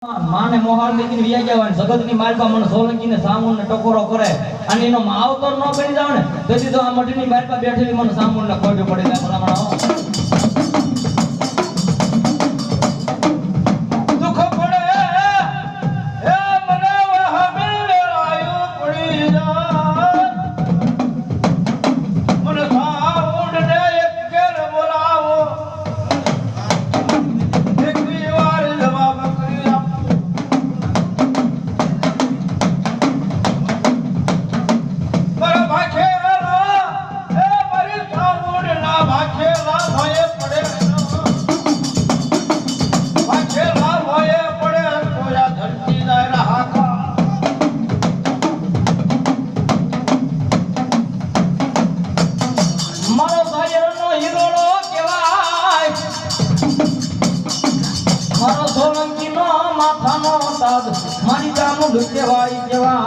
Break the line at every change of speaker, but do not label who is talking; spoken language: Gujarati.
માને મોહાર દેખીને વિયા ગયા જગતની માલપા મને સોલંકીને સામુને ટકોરો કરે અને એનો માવતર ન કરી જાવ ને તેથી તો આ મઢની માલપા બેઠેલી મને સામુને ખોટું પડી જાય ભલામણ દુખ પડે એ મને વહાબિલ આયુ પડી જાય મને સામુને એક કેર બોલાવો એકવી વાર જવાબ મારી ગામનું કેવાય કેવા